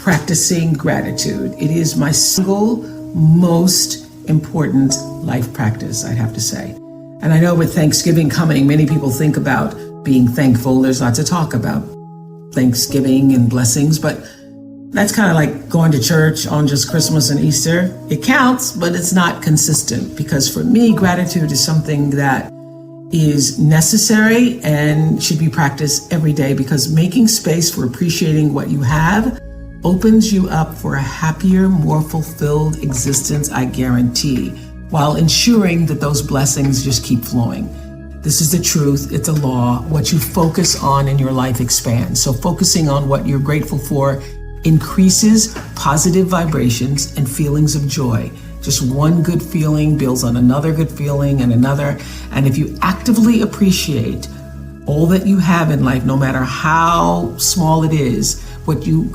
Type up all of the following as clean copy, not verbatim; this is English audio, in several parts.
practicing gratitude. It is my single most important life practice, I'd have to say. And I know with Thanksgiving coming, many people think about being thankful. There's lots of talk about Thanksgiving and blessings, but that's kind of like going to church on just Christmas and Easter. It counts, but it's not consistent, because for me, gratitude is something that is necessary and should be practiced every day, because making space for appreciating what you have opens you up for a happier, more fulfilled existence, I guarantee, while ensuring that those blessings just keep flowing. This is the truth. It's a law. What you focus on in your life expands. So focusing on what you're grateful for increases positive vibrations and feelings of joy. Just one good feeling builds on another good feeling and another. And if you actively appreciate all that you have in life, no matter how small it is, what you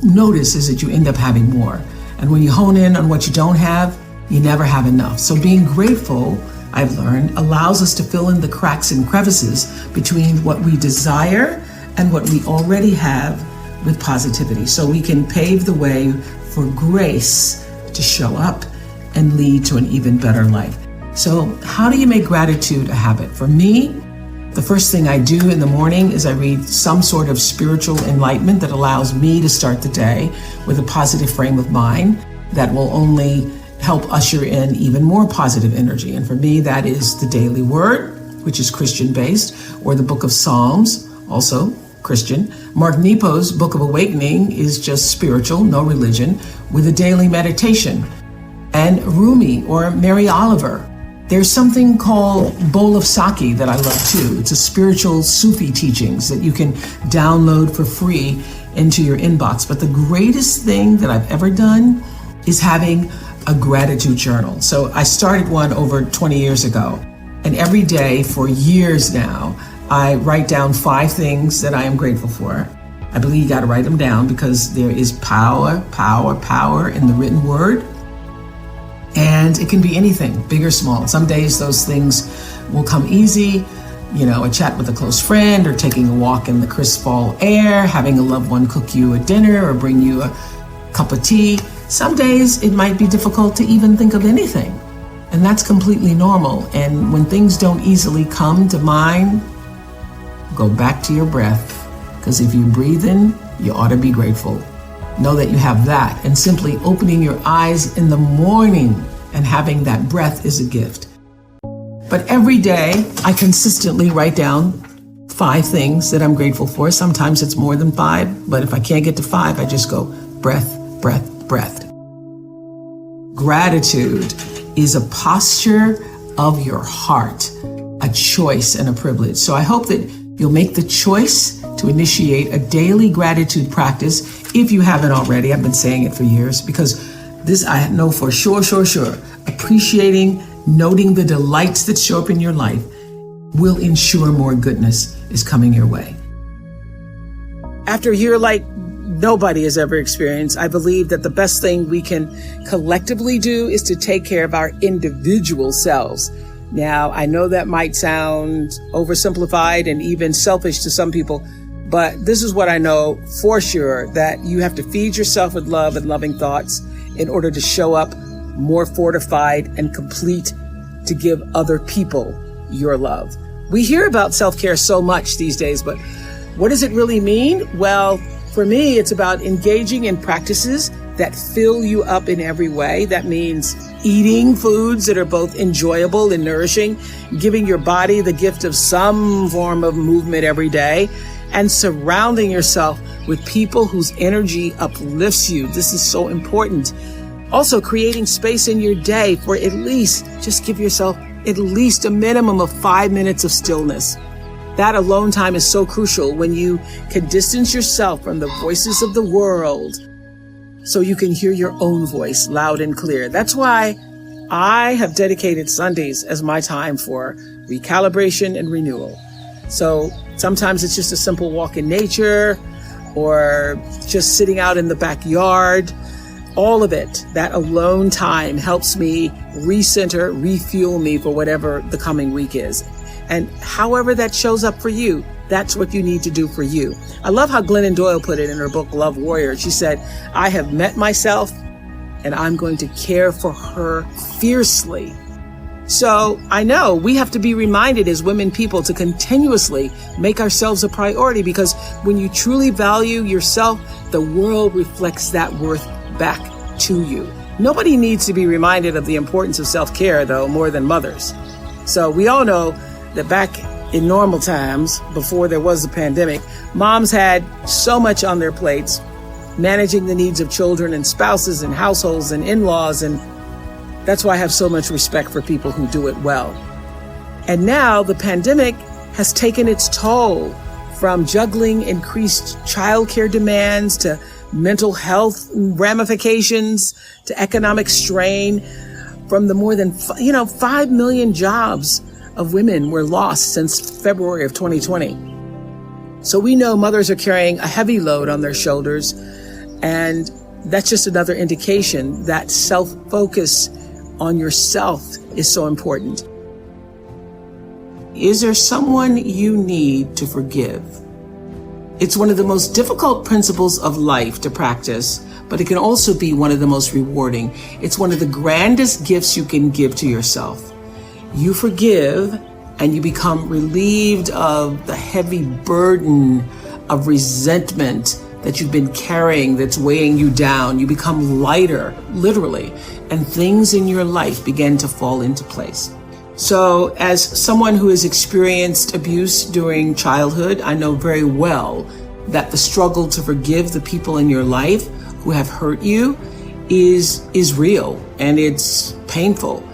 notice is that you end up having more. And when you hone in on what you don't have, you never have enough. So being grateful, I've learned, allows us to fill in the cracks and crevices between what we desire and what we already have with positivity. So we can pave the way for grace to show up and lead to an even better life. So how do you make gratitude a habit? For me, the first thing I do in the morning is I read some sort of spiritual enlightenment that allows me to start the day with a positive frame of mind that will only help usher in even more positive energy. And for me, that is the Daily Word, which is Christian-based, or the Book of Psalms, also Christian. Mark Nepo's Book of Awakening is just spiritual, no religion, with a daily meditation. And Rumi or Mary Oliver. There's something called Bowl of Sake that I love too. It's a spiritual Sufi teachings that you can download for free into your inbox. But the greatest thing that I've ever done is having a gratitude journal. So I started one over 20 years ago. And every day for years now, I write down 5 things that I am grateful for. I believe you got to write them down, because there is power in the written word. And it can be anything, big or small. Some days those things will come easy, a chat with a close friend, or taking a walk in the crisp fall air, having a loved one cook you a dinner or bring you a cup of tea. Some days it might be difficult to even think of anything. And that's completely normal. And when things don't easily come to mind, go back to your breath, because if you breathe in, you ought to be grateful. Know that you have that, and simply opening your eyes in the morning and having that breath is a gift. But every day, I consistently write down 5 things that I'm grateful for. Sometimes it's more than 5, but if I can't get to 5, I just go breath, breath, breath. Gratitude is a posture of your heart, a choice and a privilege. So I hope that you'll make the choice to initiate a daily gratitude practice if you haven't already. I've been saying it for years, because this I know for sure. Appreciating, noting the delights that show up in your life will ensure more goodness is coming your way. After a year like nobody has ever experienced, I believe that the best thing we can collectively do is to take care of our individual selves. Now, I know that might sound oversimplified and even selfish to some people, but this is what I know for sure, that you have to feed yourself with love and loving thoughts in order to show up more fortified and complete to give other people your love. We hear about self-care so much these days, but what does it really mean? Well, for me, it's about engaging in practices that fill you up in every way. That means eating foods that are both enjoyable and nourishing, giving your body the gift of some form of movement every day, and surrounding yourself with people whose energy uplifts you. This is so important. Also, creating space in your day for just give yourself at least a minimum of 5 minutes of stillness. That alone time is so crucial when you can distance yourself from the voices of the world so you can hear your own voice loud and clear. That's why I have dedicated Sundays as my time for recalibration and renewal. So sometimes it's just a simple walk in nature, or just sitting out in the backyard. All of it, that alone time, helps me recenter, refuel me for whatever the coming week is. And however that shows up for you, that's what you need to do for you. I love how Glennon Doyle put it in her book, Love Warrior. She said, I have met myself and I'm going to care for her fiercely. So I know we have to be reminded as women people to continuously make ourselves a priority, because when you truly value yourself, the world reflects that worth back to you. Nobody needs to be reminded of the importance of self-care, though, more than mothers. So we all know that back in normal times, before there was a pandemic, moms had so much on their plates, managing the needs of children and spouses and households and in-laws, and that's why I have so much respect for people who do it well. And now the pandemic has taken its toll, from juggling increased childcare demands to mental health ramifications to economic strain. From the more than 5 million jobs of women were lost since February of 2020. So we know mothers are carrying a heavy load on their shoulders, and that's just another indication that self-focus on yourself is so important. Is there someone you need to forgive? It's one of the most difficult principles of life to practice, but it can also be one of the most rewarding. It's one of the grandest gifts you can give to yourself. You forgive and you become relieved of the heavy burden of resentment that you've been carrying that's weighing you down. You become lighter, literally, and things in your life begin to fall into place. So as someone who has experienced abuse during childhood, I know very well that the struggle to forgive the people in your life who have hurt you is real, and it's painful.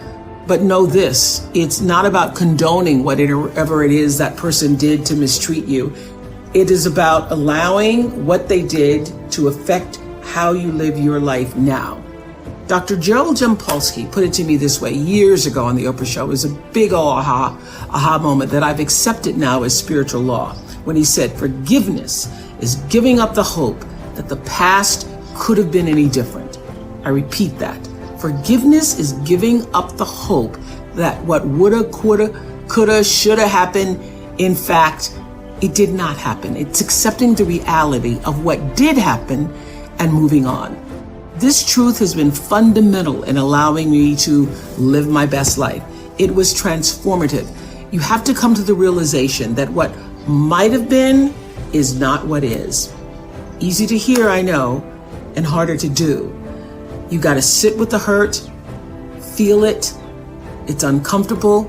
But know this, it's not about condoning whatever it is that person did to mistreat you. It is about allowing what they did to affect how you live your life now. Dr. Gerald Jampolsky put it to me this way years ago on the Oprah Show. It was a big aha moment that I've accepted now as spiritual law, when he said, forgiveness is giving up the hope that the past could have been any different. I repeat that. Forgiveness is giving up the hope that what woulda, coulda, coulda, shoulda happened, in fact, it did not happen. It's accepting the reality of what did happen and moving on. This truth has been fundamental in allowing me to live my best life. It was transformative. You have to come to the realization that what might have been is not what is. Easy to hear, I know, and harder to do. You got to sit with the hurt, feel it. It's uncomfortable.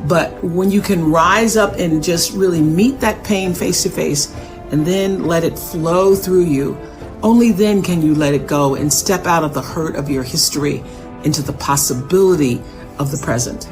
But when you can rise up and just really meet that pain face to face and then let it flow through you, only then can you let it go and step out of the hurt of your history into the possibility of the present.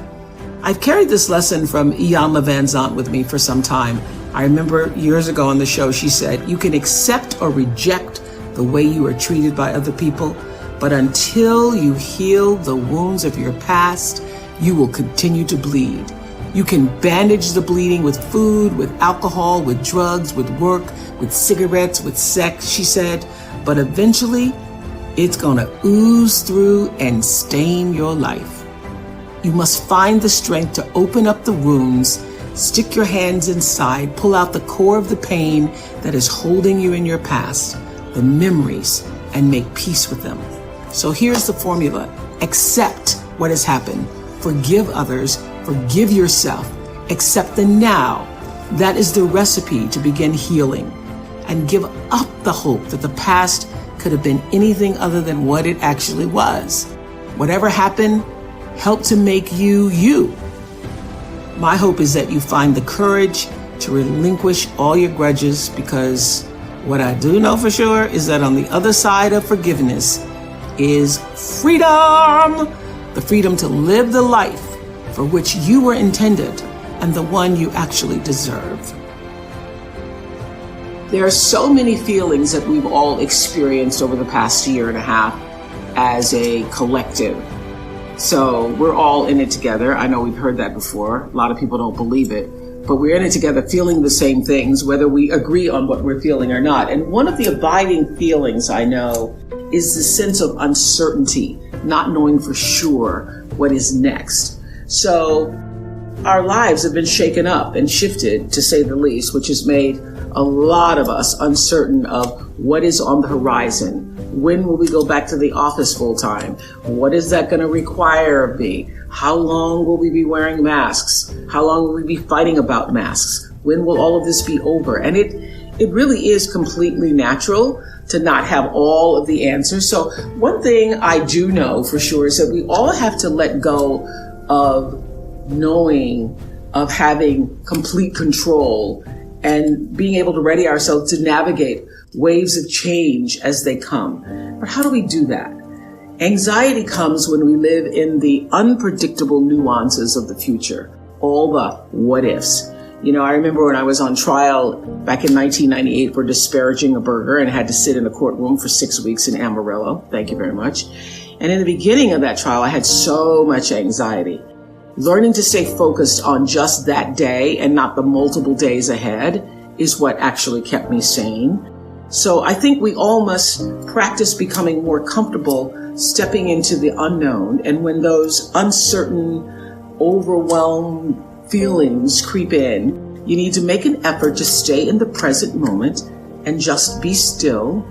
I've carried this lesson from Iyanla Vanzant with me for some time. I remember years ago on the show, she said, you can accept or reject the way you are treated by other people, but until you heal the wounds of your past, you will continue to bleed. You can bandage the bleeding with food, with alcohol, with drugs, with work, with cigarettes, with sex, she said, but eventually it's gonna ooze through and stain your life. You must find the strength to open up the wounds, stick your hands inside, pull out the core of the pain that is holding you in your past, the memories, and make peace with them. So here's the formula. Accept what has happened. Forgive others. Forgive yourself. Accept the now. That is the recipe to begin healing. And give up the hope that the past could have been anything other than what it actually was. Whatever happened, help to make you, you. My hope is that you find the courage to relinquish all your grudges, because what I do know for sure is that on the other side of forgiveness is freedom. The freedom to live the life for which you were intended and the one you actually deserve. There are so many feelings that we've all experienced over the past year and a half as a collective. So we're all in it together. I know we've heard that before. A lot of people don't believe it, but we're in it together feeling the same things, whether we agree on what we're feeling or not. And one of the abiding feelings I know is the sense of uncertainty, not knowing for sure what is next. So our lives have been shaken up and shifted, to say the least, which has made a lot of us uncertain of what is on the horizon. When will we go back to the office full time? What is that going to require of me? How long will we be wearing masks? How long will we be fighting about masks? When will all of this be over? And it really is completely natural to not have all of the answers. So one thing I do know for sure is that we all have to let go of knowing, of having complete control, and being able to ready ourselves to navigate waves of change as they come. But how do we do that? Anxiety comes when we live in the unpredictable nuances of the future, all the what ifs. You know, I remember when I was on trial back in 1998 for disparaging a burger and had to sit in a courtroom for 6 weeks in Amarillo. Thank you very much. And in the beginning of that trial, I had so much anxiety. Learning to stay focused on just that day and not the multiple days ahead is what actually kept me sane. So I think we all must practice becoming more comfortable stepping into the unknown. And when those uncertain, overwhelmed feelings creep in, you need to make an effort to stay in the present moment and just be still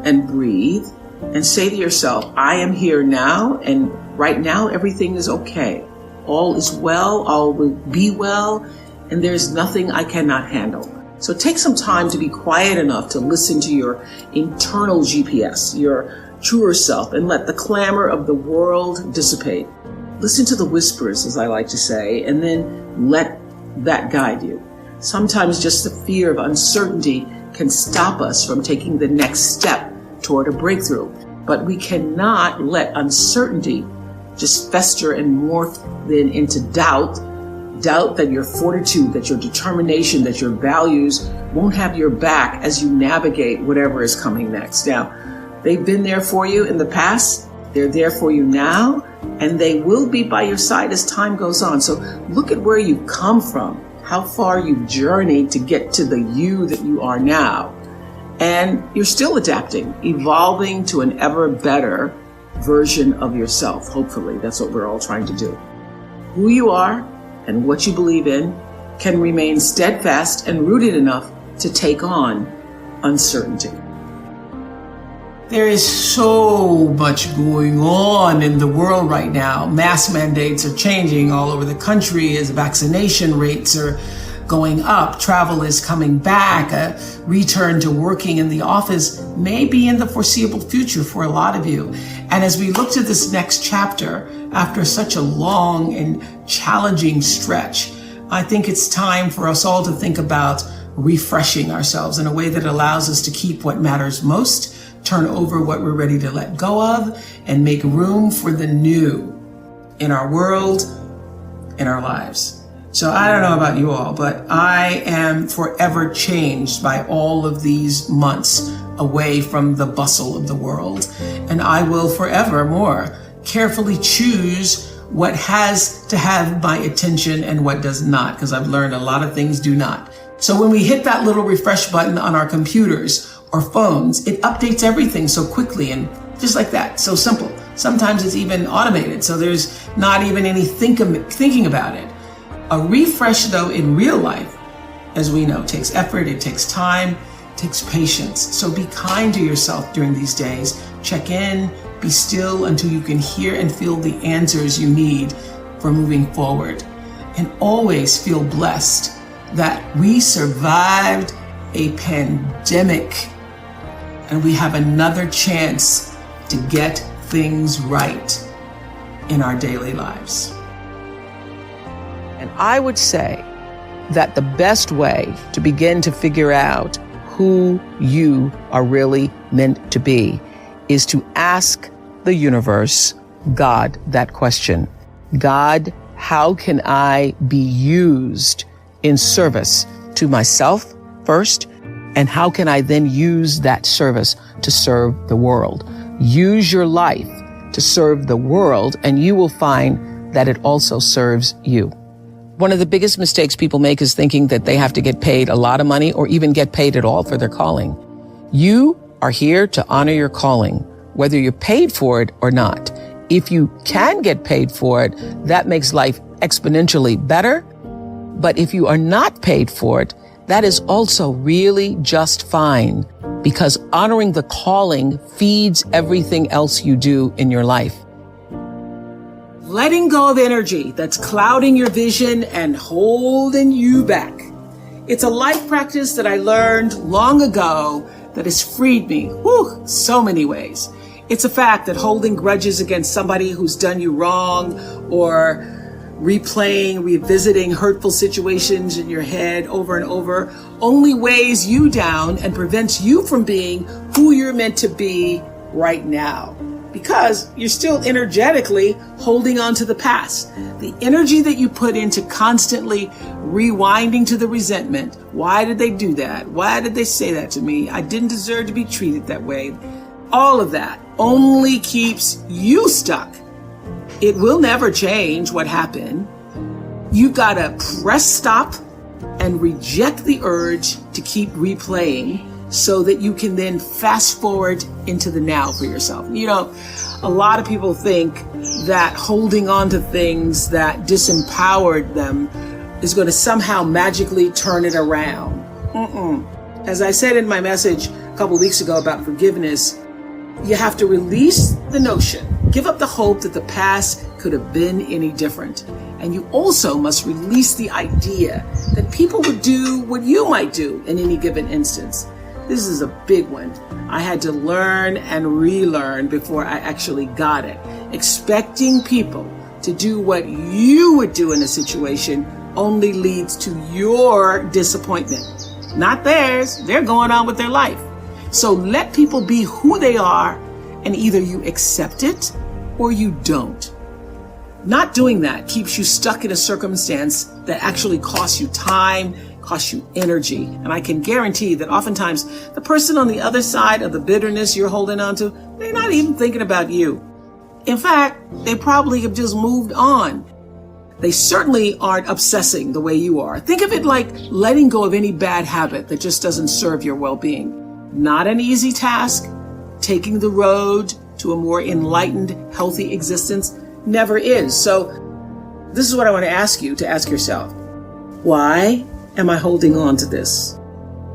and breathe and say to yourself, I am here now, and right now everything is okay. All is well, all will be well, and there's nothing I cannot handle. So take some time to be quiet enough to listen to your internal GPS, your truer self, and let the clamor of the world dissipate. Listen to the whispers, as I like to say, and then let that guide you. Sometimes just the fear of uncertainty can stop us from taking the next step toward a breakthrough. But we cannot let uncertainty just fester and morph then into doubt that your fortitude, that your determination, that your values won't have your back as you navigate whatever is coming next. Now, they've been there for you in the past, they're there for you now, and they will be by your side as time goes on. So look at where you've come from, how far you've journeyed to get to the you that you are now. And you're still adapting, evolving to an ever better version of yourself. Hopefully, that's what we're all trying to do. Who you are and what you believe in can remain steadfast and rooted enough to take on uncertainty. There is so much going on in the world right now. Mask mandates are changing all over the country as vaccination rates are going up. Travel is coming back. A return to working in the office may be in the foreseeable future for a lot of you. And as we look to this next chapter, after such a long and challenging stretch, I think it's time for us all to think about refreshing ourselves in a way that allows us to keep what matters most, turn over what we're ready to let go of, and make room for the new in our world, in our lives. So I don't know about you all, but I am forever changed by all of these months away from the bustle of the world. And I will forevermore carefully choose what has to have my attention and what does not, because I've learned a lot of things do not. So when we hit that little refresh button on our computers or phones, it updates everything so quickly and just like that, so simple. Sometimes it's even automated, so there's not even any thinking about it. A refresh, though, in real life, as we know, takes effort, it takes time, it takes patience. So be kind to yourself during these days. Check in, be still until you can hear and feel the answers you need for moving forward. And always feel blessed that we survived a pandemic and we have another chance to get things right in our daily lives. And I would say that the best way to begin to figure out who you are really meant to be is to ask the universe, God, that question. God, how can I be used in service to myself first? And how can I then use that service to serve the world? Use your life to serve the world, and you will find that it also serves you. One of the biggest mistakes people make is thinking that they have to get paid a lot of money or even get paid at all for their calling. You are here to honor your calling, whether you're paid for it or not. If you can get paid for it, that makes life exponentially better But if you are not paid for it, that is also really just fine, because honoring the calling feeds everything else you do in your life. Letting go of energy that's clouding your vision and holding you back. It's a life practice that I learned long ago that has freed me, so many ways. It's a fact that holding grudges against somebody who's done you wrong, or revisiting hurtful situations in your head over and over, only weighs you down and prevents you from being who you're meant to be right now, because you're still energetically holding on to the past. The energy that you put into constantly rewinding to the resentment. Why did they do that? Why did they say that to me? I didn't deserve to be treated that way. All of that only keeps you stuck. It will never change what happened. You've got to press stop and reject the urge to keep replaying so that you can then fast forward into the now for yourself. You know, a lot of people think that holding on to things that disempowered them is going to somehow magically turn it around. As I said in my message a couple of weeks ago about forgiveness, you have to release the notion, give up the hope that the past could have been any different. And you also must release the idea that people would do what you might do in any given instance. This is a big one. I had to learn and relearn before I actually got it. Expecting people to do what you would do in a situation only leads to your disappointment, not theirs. They're going on with their life. So let people be who they are, and either you accept it or you don't. Not doing that keeps you stuck in a circumstance that actually costs you time, costs you energy. And I can guarantee that oftentimes the person on the other side of the bitterness you're holding on to, they're not even thinking about you. In fact, they probably have just moved on. They certainly aren't obsessing the way you are. Think of it like letting go of any bad habit that just doesn't serve your well-being. Not an easy task. Taking the road to a more enlightened, healthy existence never is. So this is what I want to ask you to ask yourself. Why am I holding on to this?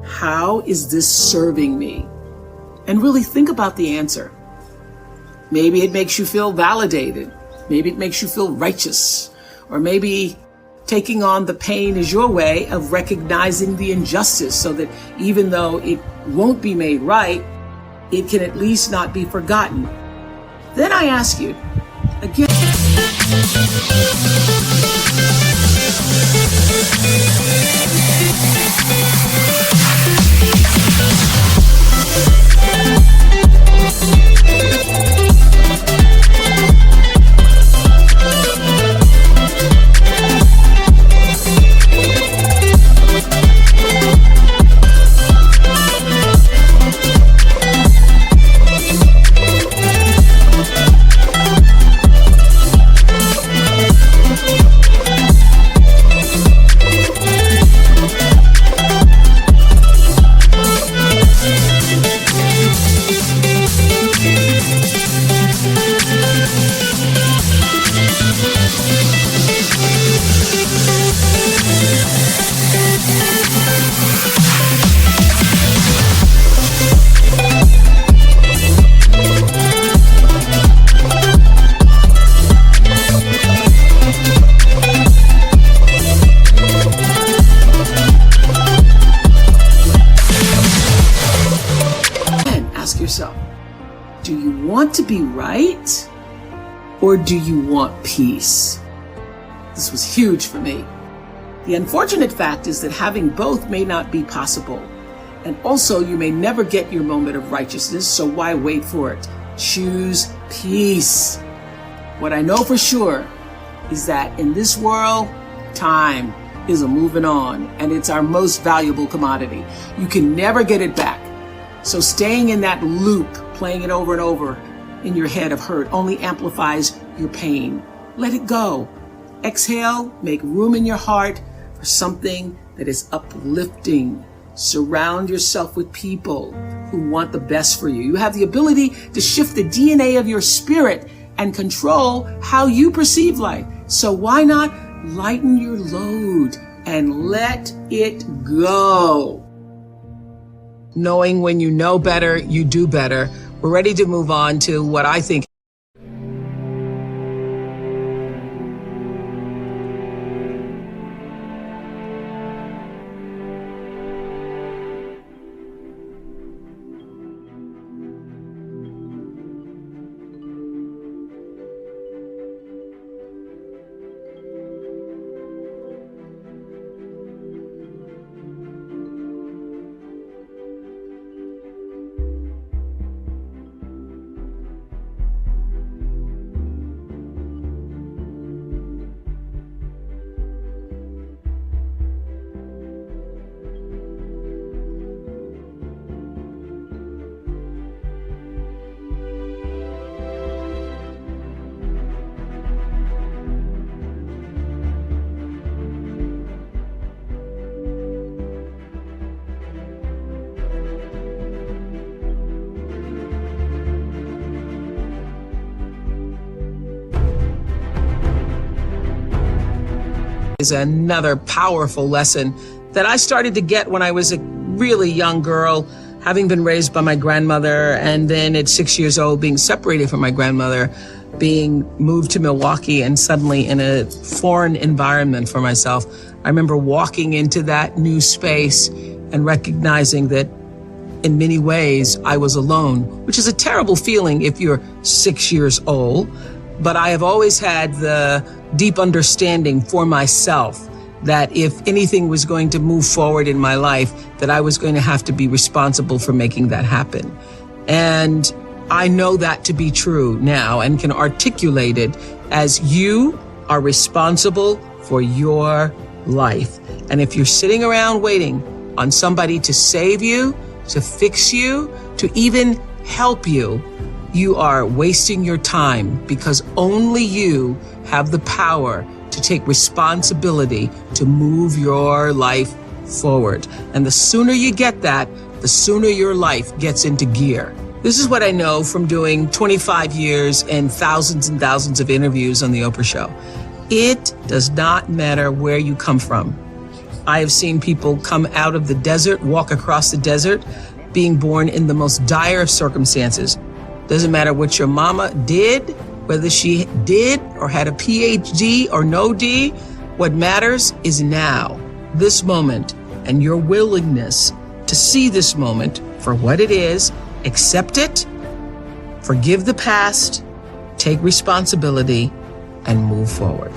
How is this serving me? And really think about the answer. Maybe it makes you feel validated. Maybe it makes you feel righteous. Or maybe taking on the pain is your way of recognizing the injustice so that even though it won't be made right, it can at least not be forgotten. Then I ask you, again, do you want to be right or do you want peace? This was huge for me. The unfortunate fact is that having both may not be possible. And also you may never get your moment of righteousness, so why wait for it? Choose peace. What I know for sure is that in this world, time is a moving on, and it's our most valuable commodity. You can never get it back. So staying in that loop, playing it over and over in your head of hurt, only amplifies your pain. Let it go. Exhale, make room in your heart for something that is uplifting. Surround yourself with people who want the best for you. You have the ability to shift the DNA of your spirit and control how you perceive life. So why not lighten your load and let it go. Knowing when you know better, you do better. We're ready to move on to what I think is another powerful lesson that I started to get when I was a really young girl, having been raised by my grandmother, and then at 6 years old being separated from my grandmother, being moved to Milwaukee and suddenly in a foreign environment for myself. I remember walking into that new space and recognizing that in many ways I was alone, which is a terrible feeling if you're 6 years old. But I have always had the deep understanding for myself that if anything was going to move forward in my life, that I was going to have to be responsible for making that happen. And I know that to be true now and can articulate it as you are responsible for your life. And if you're sitting around waiting on somebody to save you, to fix you, to even help you, you are wasting your time, because only you have the power to take responsibility to move your life forward. And the sooner you get that, the sooner your life gets into gear. This is what I know from doing 25 years and thousands of interviews on the Oprah Show. It does not matter where you come from. I have seen people come out of the desert, walk across the desert, being born in the most dire of circumstances. Doesn't matter what your mama did, whether she did or had a PhD or no D. What matters is now, this moment, and your willingness to see this moment for what it is, accept it, forgive the past, take responsibility, and move forward.